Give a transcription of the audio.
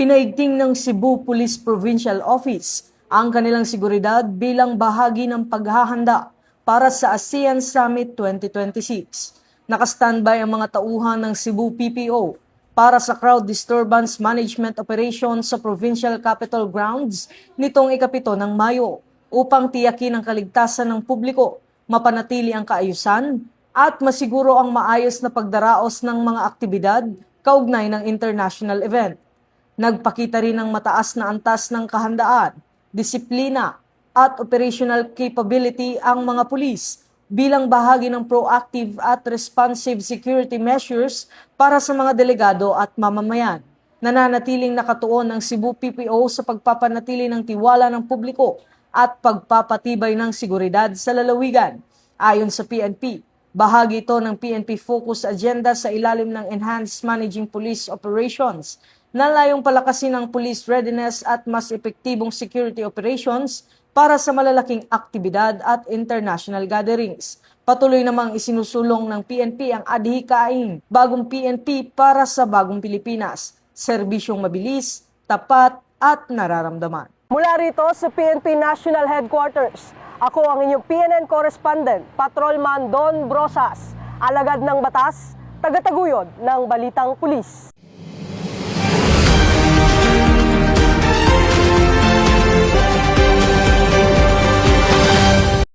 Pinaigting ng Cebu Police Provincial Office ang kanilang seguridad bilang bahagi ng paghahanda para sa ASEAN Summit 2026. Nakastandby ang mga tauhan ng Cebu PPO para sa crowd disturbance management operation sa Provincial Capitol Grounds nitong ika-7 ng Mayo upang tiyakin ang kaligtasan ng publiko, mapanatili ang kaayusan at masiguro ang maayos na pagdaraos ng mga aktibidad kaugnay ng international event. Nagpakita rin ng mataas na antas ng kahandaan, disiplina at operational capability ang mga pulis bilang bahagi ng proactive at responsive security measures para sa mga delegado at mamamayan. Nananatiling nakatuon ng Cebu PPO sa pagpapanatili ng tiwala ng publiko at pagpapatibay ng seguridad sa lalawigan. Ayon sa PNP, bahagi ito ng PNP Focus Agenda sa ilalim ng Enhanced Managing Police Operations na layong palakasin ang police readiness at mas epektibong security operations para sa malalaking aktibidad at international gatherings. Patuloy namang isinusulong ng PNP ang adhikain bagong PNP para sa bagong Pilipinas, serbisyong mabilis, tapat at nararamdaman. Mula rito sa PNP National Headquarters, ako ang inyong PNN correspondent, Patrolman Don Brosas, alagad ng batas, tagataguyod ng Balitang Pulis.